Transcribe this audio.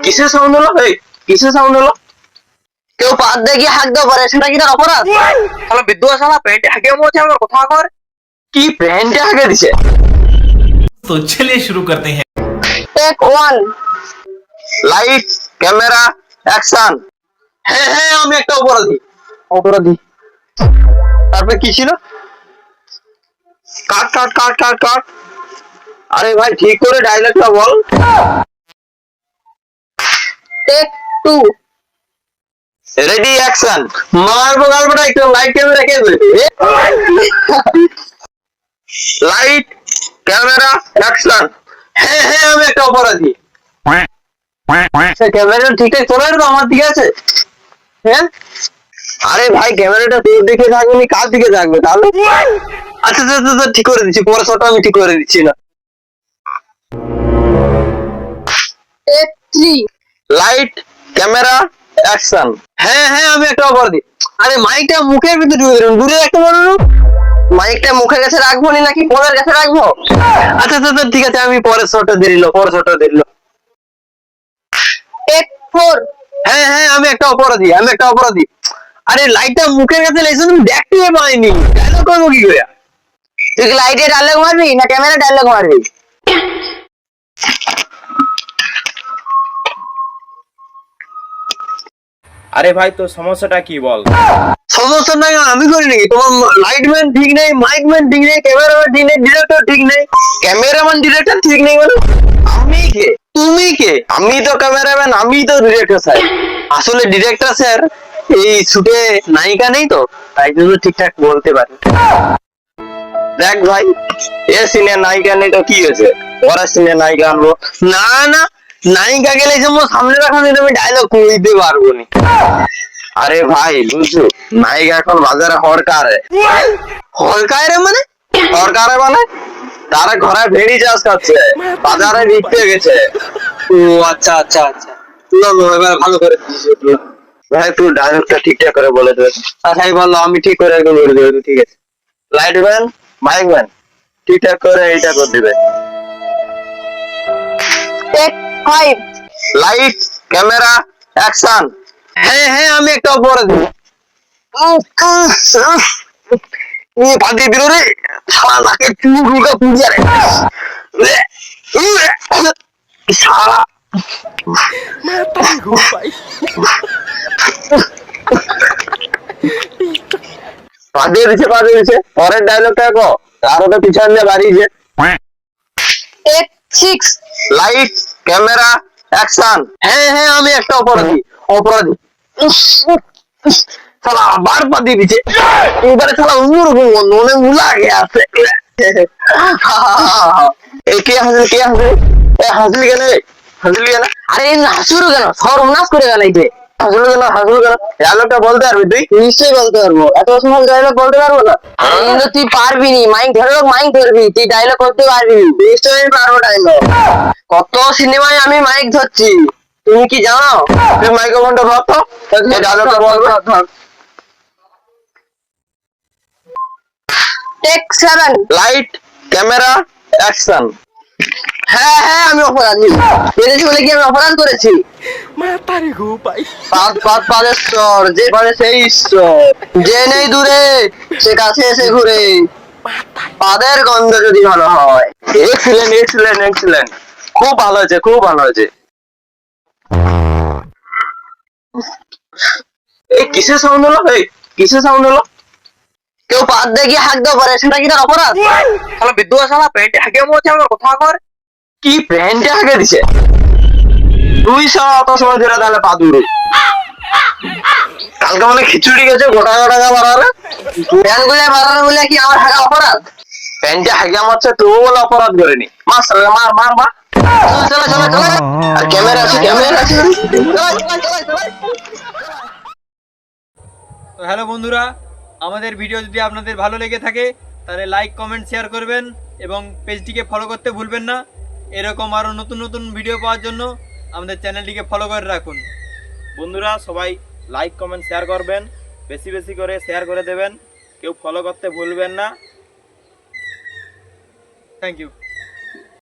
কিসের সাউন্ড হলো? কিসের সাউন্ড হলো? কেউ পাত দিয়ে গিয়ে হাঁক দেওয়া পারে, সেটা কি তার অপরাধ? শালা বিদ্যুৎ শালা প্যান্টে হাঁকে মরছে, আমার কথা কর। কি প্যান্টে হাঁকে দিছে? तो चलिए शुरू करते हैं। Take one. Light, camera, action. হ্যাঁ হ্যাঁ, আমি একটা অপরাধী। তারপরে কি ছিল? কাট কাট কাট কাট কাট। আরে ভাই ঠিক করে ডায়লগটা বল। Take two. Ready action. মারবো গালবটা একটু লাইট ক্যামেরা কে দেবে? Light, camera, action. হ্যাঁ হ্যাঁ, আমি একটা অপরাধী। ক্যামেরাটা ঠিকঠাক চলে তো আমার দিকে আছে? হ্যাঁ, আরে ভাই ক্যামেরাটা তোর দিকে থাকবে নি, কার দিকে থাকবে তাহলে? আচ্ছা আচ্ছা আচ্ছা, ঠিক করে দিচ্ছি, পরের শটটা আমি ঠিক করে দিচ্ছি না। Light, camera, action. হ্যাঁ হ্যাঁ, আমি একটা অপরাধী। আরে মাইকটা মুখের ভিতরে ঢুকে দিলাম, দূরে রাখতে পারো না? মাইকটা মুখের কাছে রাখবো নি নাকি ফোনের কাছে রাখবো? আচ্ছা আচ্ছা ঠিক আছে, আমি পরের শটটা দিল। Take four. হ্যাঁ হ্যাঁ, আমি একটা অপরাধী। আরে লাইটটা মুখের কাছে লেগেছে, তুমি দেখতে পাইনি, ডায়লগ করবো কি করে? তুই কি লাইটে ডায়লগ মারবি না ক্যামেরা ডায়লগ মারবি? আরে ভাই তোর সমস্যাটা কি বল? সমস্যা নাই আমি করি নাকি? তোমার লাইটম্যান ঠিক নেই, মাইকম্যান ঠিক নেই, ক্যামেরাম্যান ঠিক নেই, ডিরেক্টর ঠিক নেই। ক্যামেরাম্যান ডিরেক্টর ঠিক নেই মানে আমি কে? তুমি কে? আমি তো ক্যামেরাম্যান, আমি তো ডিরেক্টর স্যার। আসলে ডিরেক্টর স্যার এই শুটে নায়িকা নেই তো, তাই জন্য ঠিকঠাক বলতে পারি। দেখ ভাই, এ সিনে নায়িকা নেই তো কি হয়েছে, পরের সিনে নায়িকা আনবো। না না, নায়িকা গেলে যেমন সামনে রাখা দিন আমি ডায়লগ কইতে পারবো না। আরে ভাই বুঝছো, নায়িকা এখন বাজারে হড়কারে মানে তারা ঘরে ভেড়ি চাষ করছে, বাজারে বিকতে গেছে। ও আচ্ছা আচ্ছা আচ্ছা, এবার ভালো করে ভাই একটু ডায়লগটা ঠিকঠাক করে বলে দেবে। আচ্ছাই বললো, আমি ঠিক করে একটু বলে দেবো, ঠিক আছে? লাইট ম্যান, মাইক ম্যান, ঠিকঠাক করে এইটা করে দিবে। Take five. Light, camera, action. হ্যাঁ হ্যাঁ, আমি একটা অপরাধী। পাতি দিল রে, সারা নাকে চুলকা পুড়িয়া রে, সারা পাঠিয়ে দিছে। পরের ডায়লগটা কো, আরো তো পিছন দিয়ে বাড়িয়েছে। Take six. Light, camera, action. হ্যাঁ হ্যাঁ, আমি একটা অপরাধী। শালা আবার পাঠিয়ে দিছে, এবারে শালা অন্যরকম গন্ধ, অনেক মুলা আগে আছে। কে হাসলি কেন? আরে হাসুর কেন, সর্বনাশ করে গেল। হাসুর কেন ডায়লগটা বলতে পারবি তুই? নিশ্চয়ই বলতে পারবো, এত সময় ডায়লগ বলতে পারবো না? কিন্তু তুই পারবি নি, মাইক ধরবি, তুই ডায়লগ করতে পারবি? নিশ্চয়ই পারবো ডায়লগ। কত সিনেমায় আমি মাইক ধরছি, তুমি কি জানো? তুই মাইক্রোফোনটা ধর তো, ডায়লগটা বলবো। Take seven. Light, camera, action. হ্যাঁ হ্যাঁ, আমি অপরাধী। এদেশে বলে কি আমি অপরাধ করেছি? পাদেশ্বর, যে পারে সেই ঈশ্বর, যে নেই দূরে সে কাছে এসে ঘুরে, পাদের গন্ধ যদি ভালো হয়। এক্সিলেন্ট, খুব ভালো হয়েছে। এই কিসের সাউন্ড হলো? কেউ পাত দিয়ে গিয়ে হাঁক দেওয়া পারে, সেটা কি তার অপরাধ? শালা বিদ্যুৎ শালা প্যান্টে হাঁকে মরছে, আমার কথা কর। কি প্যান্টে হাঁকে দিছে? তুই শালা অত সময় ধরে তাহলে পা দূরে কালকে মানে খিচুড়ি গেছে, গোটা বাড়ালে প্যান্ট গুলো বাড়ানো বলে কি আমার হাঁকা অপরাধ? প্যান্টে হাঁকে মারছে তবু বলে অপরাধ করেনি। মার চলো আর ক্যামেরা আছে। তো হ্যালো বন্ধুরা, আমাদের ভিডিও যদি আপনাদের ভালো লেগে থাকে তাহলে লাইক, কমেন্ট, শেয়ার করবেন এবং পেজটিকে ফলো করতে ভুলবেন না। এরকম আরও নতুন ভিডিও পাওয়ার জন্য আমাদের চ্যানেলটিকে ফলো করে রাখুন। বন্ধুরা সবাই লাইক, কমেন্ট, শেয়ার করবেন বেশি বেশি করে শেয়ার করে দেবেন, কেউ ফলো করতে ভুলবেন না। Thank you.